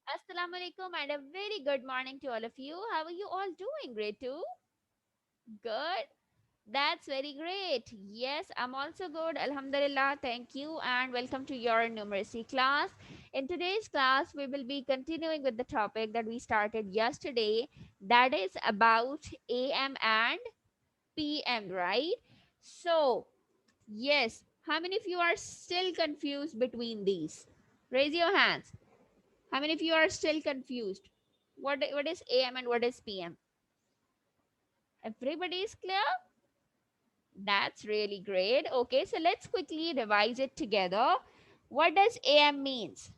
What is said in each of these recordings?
Assalamu alaikum and a very good morning to all of you. How are you all doing? Great too? Good. That's very great. Yes, I'm also good. Alhamdulillah. Thank you and welcome to your numeracy class. In today's class, we will be continuing with the topic that we started yesterday, that is about AM and PM, right? So, yes, how many of you are still confused between these? Raise your hands. How many of you are still confused? What is AM and what is PM? Everybody is clear? That's really great. Okay, so let's quickly revise it together. What does AM means?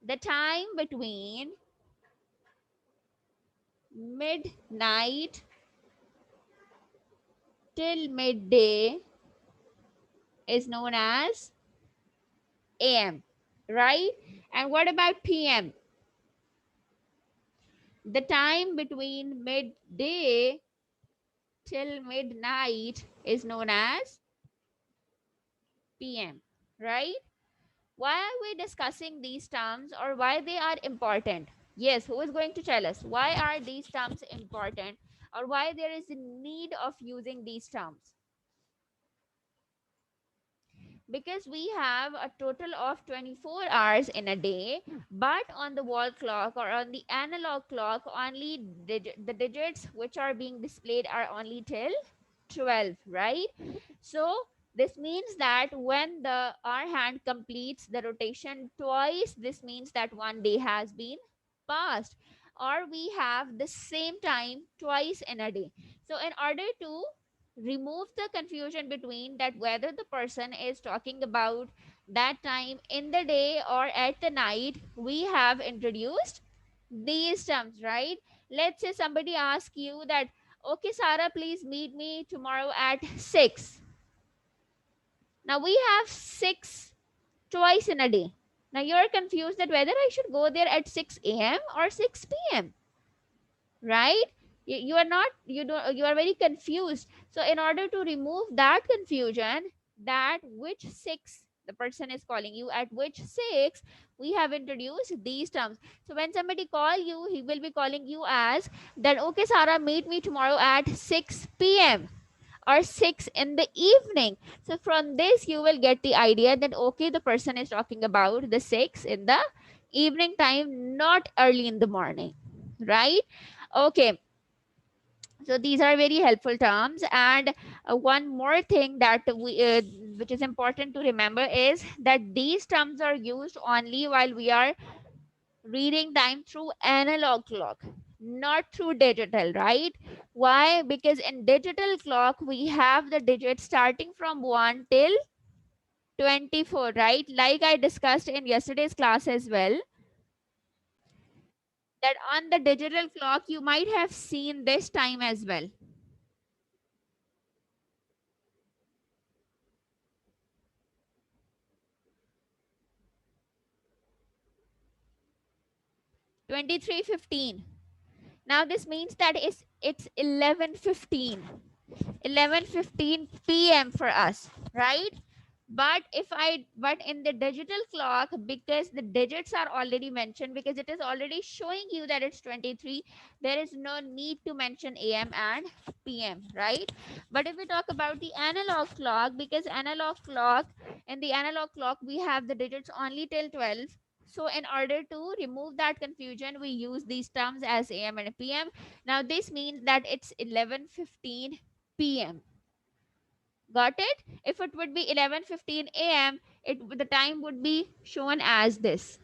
The time between midnight till midday is known as AM, right? And what about PM? The time between midday till midnight is known as PM, right? Why are we discussing these terms or why they are important? Yes, who is going to tell us why are these terms important or why there is a need of using these terms? Because we have a total of 24 hours in a day, but on the wall clock or on the analog clock, only the digits which are being displayed are only till 12, right? So this means that when the our hand completes the rotation twice, this means that one day has been passed, or we have the same time twice in a day. So in order to remove the confusion between that whether the person is talking about that time in the day or at the night, we have introduced these terms, right? Let's say somebody asks you that, okay, Sarah, please meet me tomorrow at 6. Now we have 6 twice in a day. Now you're confused that whether I should go there at 6 a.m. or 6 p.m., right? You are not, you don't, you are very confused. So in order to remove that confusion, that which 6 the person is calling you at which 6, we have introduced these terms. So when somebody call you, he will be calling you as that, okay Sarah, meet me tomorrow at 6 p.m. or 6 in the evening. So from this you will get the idea that okay, the person is talking about the 6 in the evening time, not early in the morning, right? Okay, so these are very helpful terms. And one more thing that we which is important to remember is that these terms are used only while we are reading time through analog clock, not through digital, right? Why? Because in digital clock we have the digits starting from 1 till 24, right? Like I discussed in yesterday's class as well, that on the digital clock you might have seen this time as well. 23:15. Now this means that it's 11:15. 11:15 p.m. for us, right? But in the digital clock, because the digits are already mentioned, because it is already showing you that it's 23, there is no need to mention am and pm, right? But if we talk about the analog clock, because analog clock, in the analog clock we have the digits only till 12. So in order to remove that confusion, we use these terms as am and pm. Now this means that it's 11:15 p.m. Got it? If it would be 11:15 a.m., the time would be shown as this.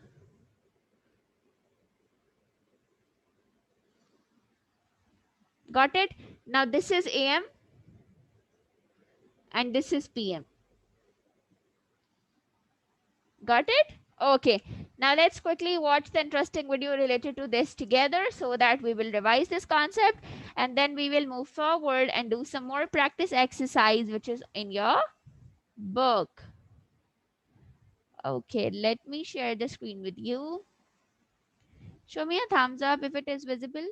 Got it? Now this is am and this is pm. Got it? Okay. Now let's quickly watch the interesting video related to this together so that we will revise this concept, and then we will move forward and do some more practice exercise which is in your book. Okay, let me share the screen with you. Show me a thumbs up if it is visible.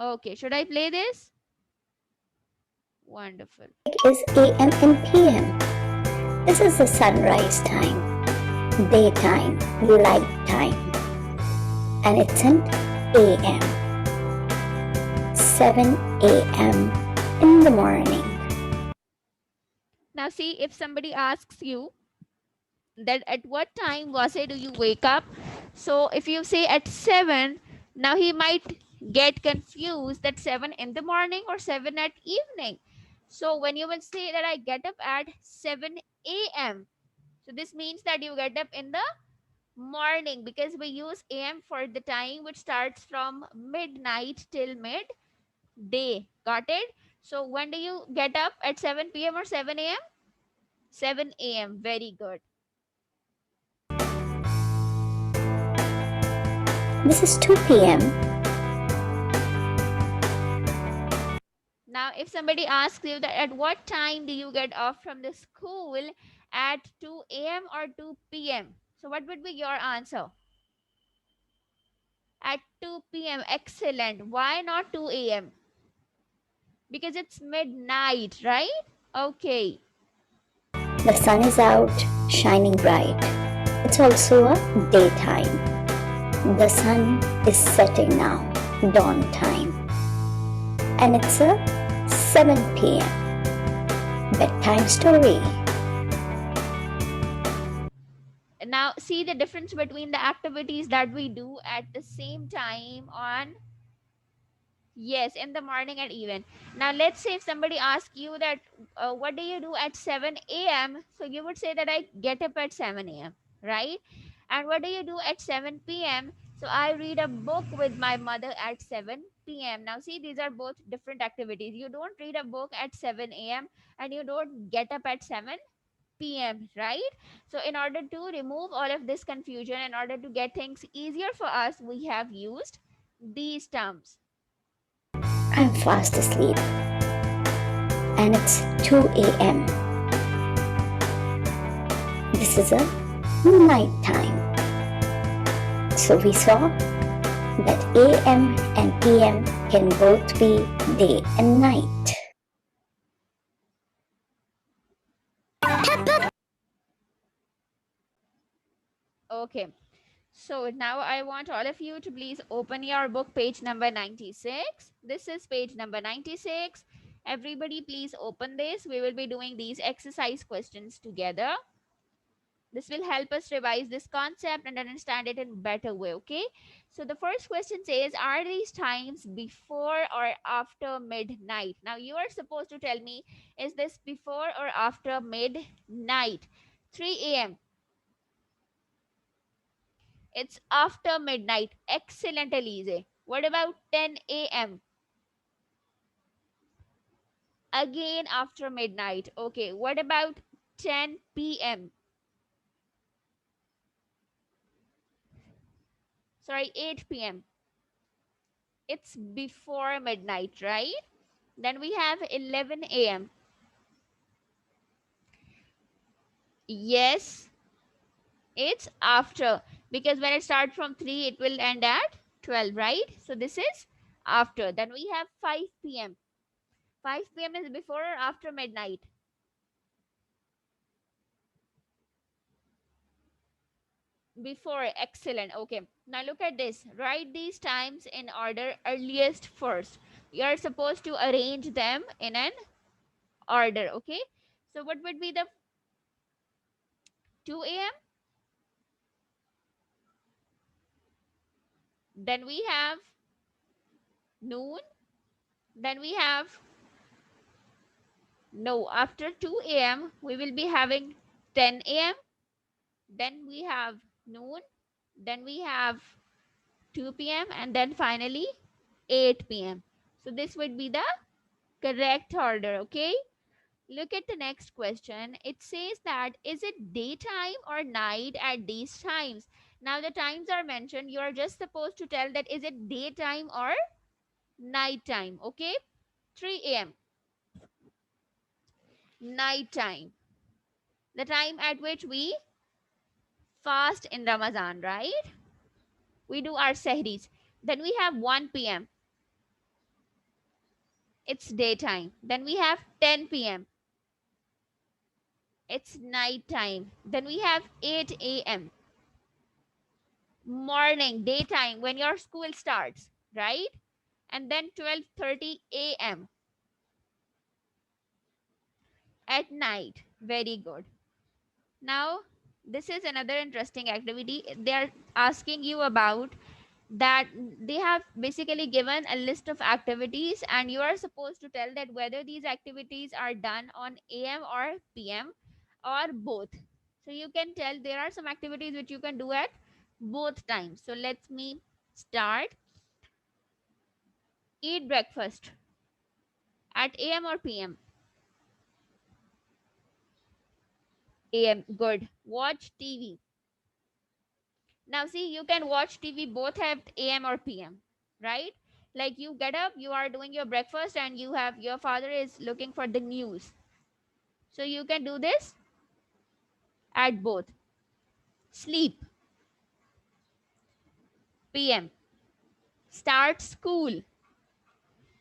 Okay, should I play this? Wonderful. Is AM and PM. This is the sunrise time, daytime, light time, and it's an AM, 7 AM in the morning. Now, see, if somebody asks you that at what time was it do you wake up, so if you say at 7, now he might get confused that 7 in the morning or 7 at evening. So when you will say that I get up at 7 a.m., so this means that you get up in the morning, because we use am for the time which starts from midnight till midday. Got it? So when do you get up, at 7 p.m. or 7 a.m.? 7 a.m. Very good. This is 2 p.m. Now, if somebody asks you that at what time do you get off from the school, at 2 a.m. or 2 p.m., so what would be your answer? At 2 p.m. Excellent. Why not 2 a.m.? Because it's midnight, right? Okay. The sun is out, shining bright. It's also a daytime. The sun is setting now, dawn time. And it's a 7 p.m. bedtime story. Now, see the difference between the activities that we do at the same time on, yes, in the morning and even. Now, let's say if somebody asks you that, what do you do at 7 a.m.? So you would say that I get up at 7 a.m., right? And what do you do at 7 p.m.? So I read a book with my mother at 7 p.m. Now, see, these are both different activities. You don't read a book at 7 a.m. and you don't get up at 7 p.m., right? So, in order to remove all of this confusion, in order to get things easier for us, we have used these terms. I'm fast asleep. And it's 2 a.m. This is a night time. So we saw that AM and PM can both be day and night. Okay. So now I want all of you to please open your book, page number 96. This is page number 96. Everybody, please open this. We will be doing these exercise questions together. This will help us revise this concept and understand it in better way. Okay. So the first question says, are these times before or after midnight? Now you are supposed to tell me, is this before or after midnight? 3 a.m. It's after midnight. Excellent, Elise. What about 10 a.m.? Again after midnight. Okay. What about 10 p.m.? Sorry, 8 p.m. It's before midnight, right? Then we have 11 a.m. Yes, it's after, because when it starts from 3, it will end at 12, right? So this is after. Then we have 5 p.m. 5 p.m. is before or after midnight? Before. Excellent. Okay. Now look at this. Write these times in order, earliest first. You are supposed to arrange them in an order. Okay. So what would be the 2 a.m.? Then we have noon. Then we have, no, after 2 a.m., we will be having 10 a.m. Then we have noon. Then we have 2 p.m. And then finally 8 p.m. So this would be the correct order. Okay. Look at the next question. It says that, is it daytime or night at these times? Now the times are mentioned. You are just supposed to tell that, is it daytime or nighttime? Okay. 3 a.m. Nighttime. The time at which we fast in Ramadan, right? We do our sehris. Then we have 1 p.m. It's daytime. Then we have 10 p.m. It's nighttime. Then we have 8 a.m. morning, daytime, when your school starts, right? And then 12:30 a.m. at night. Very good. Now, this is another interesting activity. They are asking you about that. They have basically given a list of activities, and you are supposed to tell that whether these activities are done on AM or PM or both. So you can tell there are some activities which you can do at both times. So let me start. Eat breakfast at AM or PM? AM. Good. Watch TV. Now see, you can watch TV both at AM or PM, right? Like you get up, you are doing your breakfast, and you have your father is looking for the news. So you can do this at both. Sleep. PM. Start school.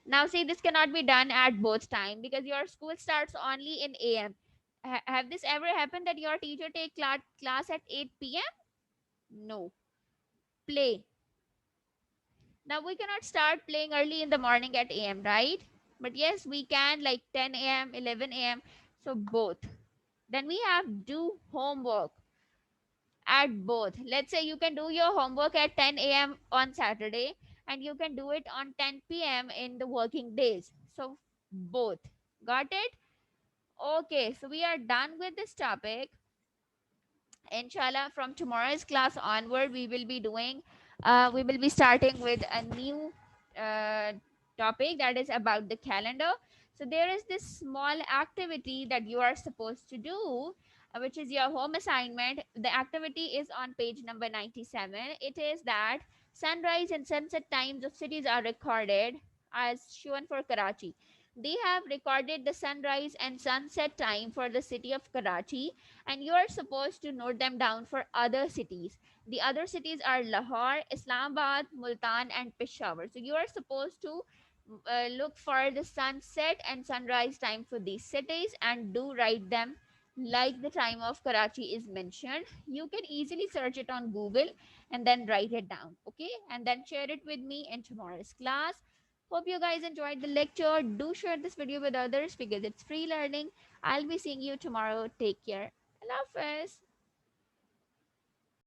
Now see, this cannot be done at both time because your school starts only in AM. Have this ever happened that your teacher take class at 8 p.m.? No. Play. Now we cannot start playing early in the morning at AM, right? But yes, we can like 10 a.m., 11 a.m. So both. Then we have do homework at both. Let's say you can do your homework at 10 a.m. on Saturday and you can do it on 10 p.m. in the working days. So both. Got it? Okay, so we are done with this topic. Inshallah, from tomorrow's class onward, we will be starting with a new uh, topic that is about the calendar. So there is this small activity that you are supposed to do, which is your home assignment. The activity is on page number 97. It is that sunrise and sunset times of cities are recorded as shown for Karachi. They have recorded the sunrise and sunset time for the city of Karachi, and you are supposed to note them down for other cities. The other cities are Lahore, Islamabad, Multan, and Peshawar. So you are supposed to look for the sunset and sunrise time for these cities and do write them like the time of Karachi is mentioned. You can easily search it on Google and then write it down, okay? And then share it with me in tomorrow's class. Hope you guys enjoyed the lecture. Do share this video with others because it's free learning. I'll be seeing you tomorrow. Take care. Allah Hafiz.